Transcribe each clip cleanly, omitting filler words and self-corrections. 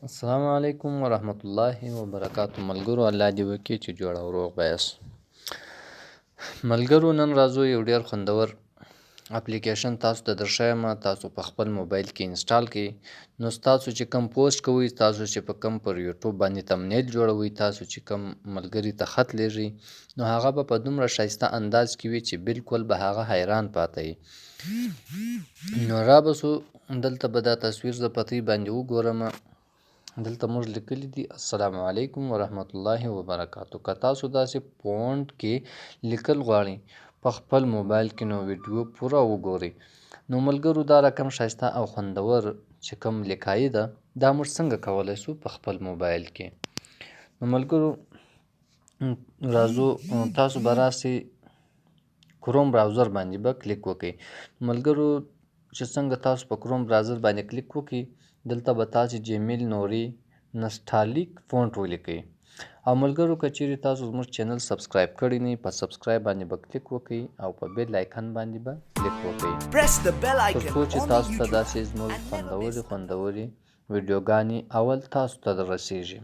السلام علیکم ورحمت الله وبرکاتو. ملګرو الله دې وکړي چې جوړ او روغ به یاست. ملګرو نن راځو یو ډیر خوندور اپلیکیشن تاسو ته درښیم. تاسو په خپل موبایل کې انسټال کړئ. نو تاسو چې کوم پوسټ کوئ، تاسو چې په کوم پر یوټیوب باندې تمنیل جوړوئ، تاسو چې کوم ملګري ته خط لیږئ، نو هغه به په دومره ښایسته انداز کې وي چې بالکل به هغه حیران پاته وي. نو رابسو دلته به دا تصویر زه پتې باندې وګورم. دلته موږ لیکلی دي السلام علیکم ورحمت الله وبرکاتو. که تاسو داسې فونټ کې لیکل غواړئ په خپل موبایل کې، نو ویډیو پوره وګورئ. نو ملګرو دا رقم ښایسته او خوندور چې کوم لیکایي ده، دا موږ څنګه کولی شو په خپل موبایل کې. نو ملګرو راځو تاسو به راسئ کروم براوزر باندې به کلیک وکړئ. ملګرو چې څنګه تاسو په کروم براوزر باندې کلیک وکړئ، دلته به تاسو جمیل، نوری، نستالیق فونټ ولیکئ. او ملګرو که چیرې تاسو زموږ چینل سبسکرایب کړی نه، په سبسکرایب باندې به کلیک وکړئ او په بیل آیکن باندې به کلیک وکړئ، ترڅو چې تاسو ته داسې زموږ خوندورې ویډیوګانې اول تاسو ته رسیږي.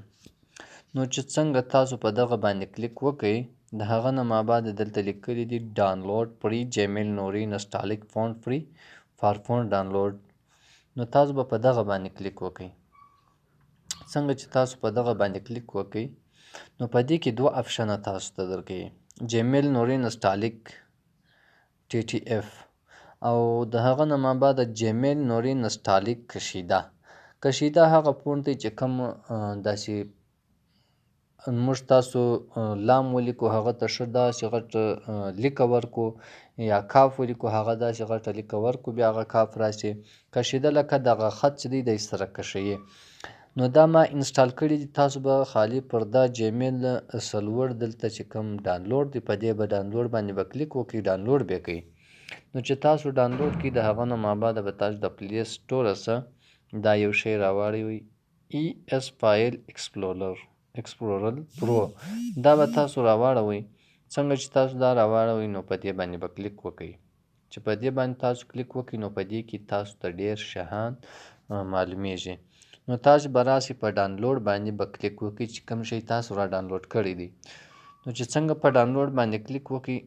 نو چې څنګه تاسو په دغه باندې کلیک وکړئ، د هغه نه ما بعد دلته لیکلی دي ډاونلوډ فری جمیل، نوری، نستالیق فونټ فری فار فونټ ډاونلوډ. نو تاسو به په دغه باندې کلیک وکړئ. څنګه چې تاسو په دغه باندې کلیک وکړئ، نو په دې کې دوه اپشنه تاسو ته درکوي، جمیل، نوری، نستالیق TTF، او د هغه نه ما بعد جمیل، نوری، نستالیق کشیده هغه فونټ دی چې کوم داسې موږ تاسو لام ولیکو هغه ته ښه داسې غټ لیکه ورکو، یا کاف ولیکو هغه داسې غټه لیکه ورکو، بیا هغه کاف راسي. کشیده لکه دغه خط چې دی د سره کشوي. نو دا ما انسټال کړي دي. تاسو به خالی پر دا جمیل سلور دلته چې کوم ډاونلوډ دی، په دې به ډاونلوډ باندې به کلیک وکړئ، ډاونلوډ به کوي. نو چې تاسو ډاونلوډ کړئ، د هغه نه ما بعد به تاسو د پلی سټوره څخه دا یو شی راواړوئ، ES فایل ایکسپلورر پرو. دا به تاسو راواړوئ. څنګه چې تاسو دا راواړوئ، نو په دې باندې به کلیک وکړئ. چې په دې باندې تاسو کلیک وکړئ، نو په دې کې تاسو ته ډیر شیان معلومیږي. نو تاسو به راسئ په ډاونلوډ باندې به کلیک وکړئ چې کوم شی تاسو را ډاونلوډ کړی دی. نو چې څنګه په ډاونلوډ باندې کلیک وکړئ،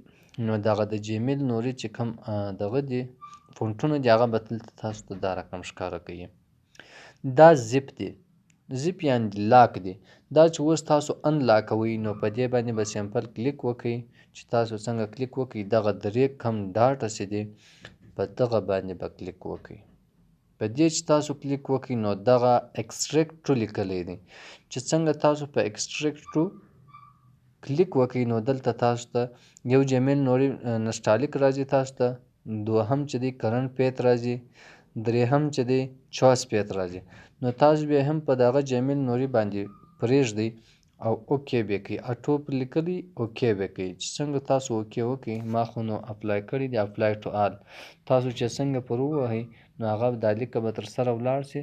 نو دغه د جمیل، نوري چې کوم دغه دی فونټونه دی، هغه به دلته تاسو ته دا رقم ښکاره کوي. دا زیپ دی، زیپ یعنې لاک دی. دا چې اوس تاسو انلاکوئ، نو په دې باندې به سمپل کلیک وکړئ. چې تاسو څنګه کلیک وکړئ، دغه درې کم ډاټ چې دی په دغه باندې به کلیک وکړئ. په دې چې تاسو کلیک وکړئ، نو دغه ایکسټریکټ ټو لیکلی دی. چې څنګه تاسو په ایکسټریکټ ټو کلیک وکړئ، نو دلته تاسو ته یو جمیل، نوري، نستالیق راځي، تاسو ته دوهم چې دی کرنټ پیت راځي، درېهم چې دی چوس پیت راځي. نو تاسو بیا هم په دغه جمیل، نوري باندې پرېږدئ او اوکې به کوي. اټو پر لیکلی اوکې به کوي. چې څنګه تاسو اوکې وکړئ، ما خو نو اپلای کړی دی، اپلای ټو آل. تاسو چې څنګه پر ووهئ، نو هغه دا لیکه به تر سره ولاړ سي،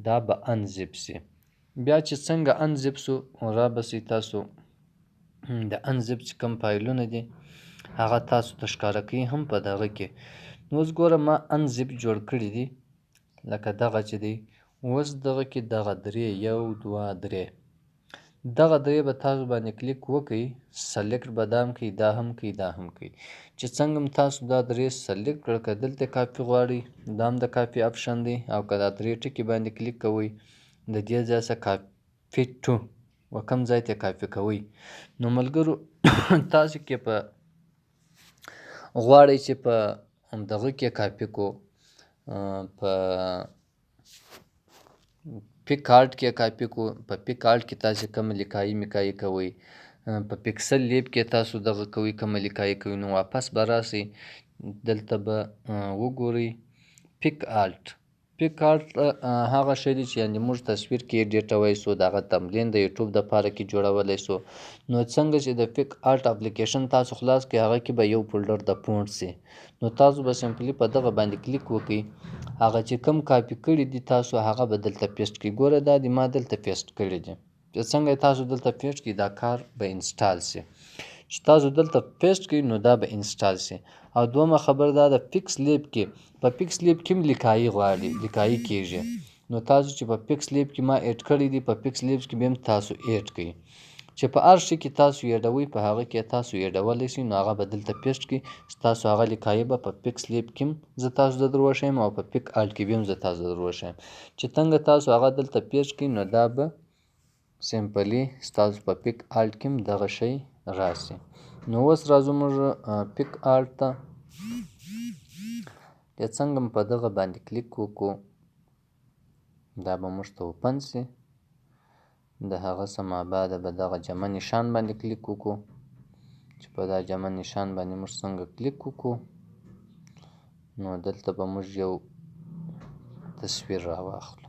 دا به انزیپ سي. بیا چې څنګه انزیپ سو، رابسئ تاسو د انزیپ چې کوم فایلونه دي هغه تاسو ته ښکاره کوي هم په دغه کې. نو اوس ګوره ما انزیپ جوړ کړي دي لکه دغه چې دی. اوس دغه کې دغه درې، یو، دوه، درې، دغه درې به تاسو باندې کلیک وکړئ، سلیکټ به دا هم کوي، دا هم کوي، دا هم کوي. چې څنګه تاسو دا درې سلیکټ کړه، که دلته کاپي غواړئ، دا هم د کاپي آپشن دی. او که دا درې ټکي باندې کلیک کوئ، د دې ځای څخه کاپي ټو و کوم ځای ته کاپي کوئ. نو ملګرو تاسو کې په غواړئ چې په دغه کې کاپي کو، په پیک آرټ کې کاپي کو. په پیک آرټ کې تاسو کوم لیکایي میکایي کوئ، په پکسل لیب کې تاسو دغه کوئ، کوم لیکایي کوئ. نو واپس به راسئ، دلته به وګورئ پیک آرټ. پیک آرټ هغه شی دی چې یعنې موږ تصویر کې ایډیټوی سو، دغه تمرین د یوټیوب دپاره کې جوړولی سو. نو څنګه چې د پیک آرټ اپلیکیشن تاسو خلاص کړئ، هغه کې به یو فولډر د فونټ سي. نو تاسو به سمپلی په دغه باندې کلیک وکړئ، هغه چې کوم کاپي کړي دي تاسو هغه به دلته پیسټ کړئ. ګوره دا دي ما دلته پیسټ کړي دي. چې څنګه تاسو دلته پیسټ کړئ، دا کار به انسټال سي. چې تاسو دلته پیسټ کړئ، نو دا به انسټال سي. او دومره خبر دا د پیکس لیب کې، په پیکس لیب کې هم لیکایي غواړي، لیکایي کیږي. نو تاسو چې په پکس لیب کې ما ایډ کړی دی په پکس لیبس کې به هم تاسو ایډ کړئ چې په هر شي کې تاسو ایډوئ په هغه کې تاسو ایډولی شئ نو هغه به دلته پیسټ کړي ستاسو هغه لیکایې به په پکس لیب کې هم زه تاسو ته در وښیم او په پک آلټ کې به هم زه تاسو ته در وښیم چې څنګه تاسو هغه دلته پیسټ کړئ نو دا به سمپلی ستاسو په پک آلټ کې هم دغه شی راسي نو اوس راځو موږ پک آلټ ته یا څنګه په دغه باندې کلیک وکړو دا به موږ ته اوپن سي د هغه څه مابعده به دغه جمع نشان باندې کلیک وکړو چې په دا جمع نشان باندې موږ څنګه کلیک وکړو نو دلته به موږ یو تصویر راواخلو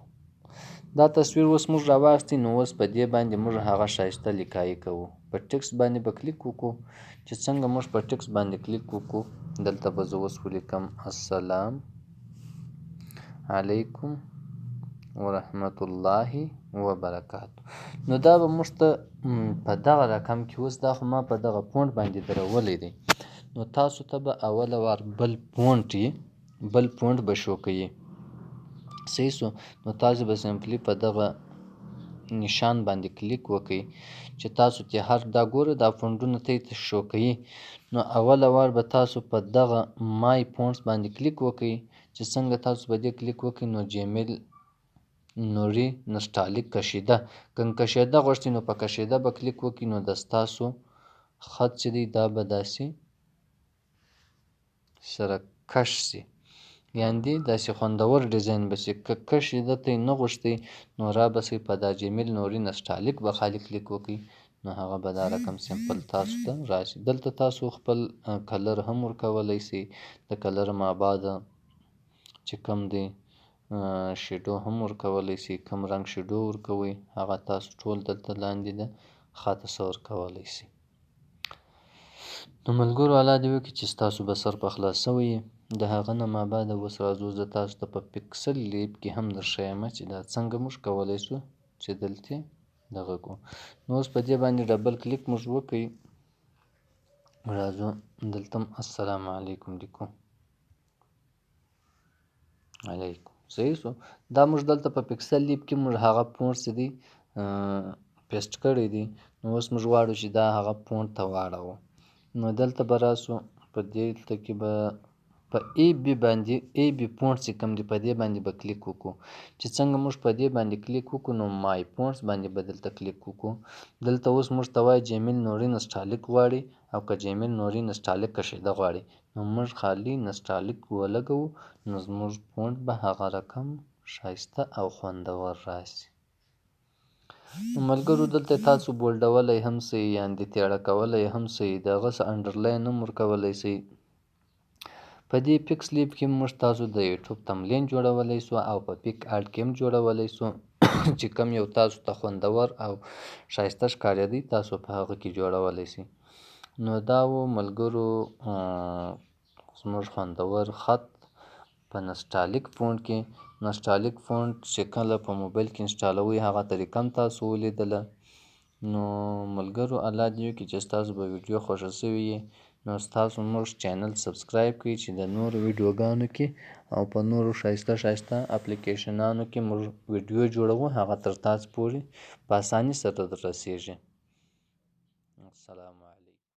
دا تصویر اوس موږ راواخیستی نو اوس په دې باندې موږ هغه ښایسته لیکایي کوو په ټکس باندې به کلیک وکړو چې څنګه موږ په ټکس باندې کلیک وکړو دلته به زه اوس ولیکم السلام علیکم ورحمت الله وبرکاتو نو دا به موږ ته په دغه رقم کې اوس دا خو ما په دغه فونټ باندې درولی دی نو تاسو ته به اوله وار بل فونټ به شو کوي صحیح سو نو تاسو به سمپلی په دغه نشان باندې کلیک وکړئ چې تاسو ته هر دا ګوره دا فونټونه ته شو کوي نو اوله وار به تاسو په دغه مای فونټس باندې کلیک وکړئ چې څنګه تاسو په دې کلیک وکړئ نو جمیل نوری نستعلیق کشیده که کشیده غوښتئ نو په کشیده به کلیک وکړئ نو د ستاسو خط چې دی دا به داسې سره کش سي یعنې داسې خوندور ډیزاین به سي که کشیده ته نه غوښتئ نو را به سئ په دا جمیل نوري نستعلیق به خالي کلیک وکړئ نو هغه به دا رقم سمپل تاسو ته راشي دلته تاسو خپل کلر هم ورکولی سئ د کلر مابعده چې کوم دی شیډو هم ورکولی سئ کوم رنګ شیډو ورکوئ هغه تاسو ټول دلته لاندې د خطه څه ورکولی سئ نو ملګرو الله دې وکړي چې ستاسو به سر په خلاص سوی د هغه نه مابعده اوس راځو زه تاسو ته په پکسل لیب کې هم درښیمه چې دا څنګه موږ کولی شو چې دلته دغه کړو نو اوس په دې باندې ډبل کلیک موږ وکړئ راځو دلته هم السلام علیکم لیکو علیکم صحیح سو دا موږ دلته په پکسل لیب کې موږ هغه فونټ چې دی پیسټ کړی دی نو اوس موږ غواړو چې دا هغه فونټ ته واړوو نو دلته به راسو په دلته کې به په ای بي باندې ای بي فونټ چې کوم دی په دې باندې به کلیک وکړو چې څنګه موږ په دې باندې کلیک وکړو نو مای فونټس باندې به دلته کلیک وکړو دلته اوس موږ ته وایي جمیل نوري نستعلیق غواړي او که جمیل نوري نستعلیق کشیده غواړي نو موږ خالي نستعلیق ولګوو نو زموږ فونټ به هغه رقم ښایسته او خوندور راسي نو ملګرو دلته تاسو بولډولی هم سئ یعنې تیړه کولی هم سئ د هغه څه انډرلاین هم ورکولی سئ په دې پکس لیب کې موږ تاسو د یوټیوب تملین جوړولی سو او په پک آلټ کې هم جوړولی سو چې کوم یو تاسو ته خوندور او ښایسته ښکارېدی تاسو په هغه کې جوړولی سئ نو دا و ملګرو زموږ خوندور خط په نستعلیق فونټ کې نستعلیق فونټ چې کله په موبایل کې انسټالوئ هغه طریقه هم تاسو ولیدله نو ملګرو الله دې وکړي چې ستاسو به ویډیو خوښه سوې وي نو ستاسو موږ چینل سبسکرایب کړئ چې د نورو ویډیوګانو کې او په نورو ښایسته اپلیکیشنانو کې موږ ویډیو جوړوو هغه تر تاسو پورې په اسانۍ سره در رسیږي السلام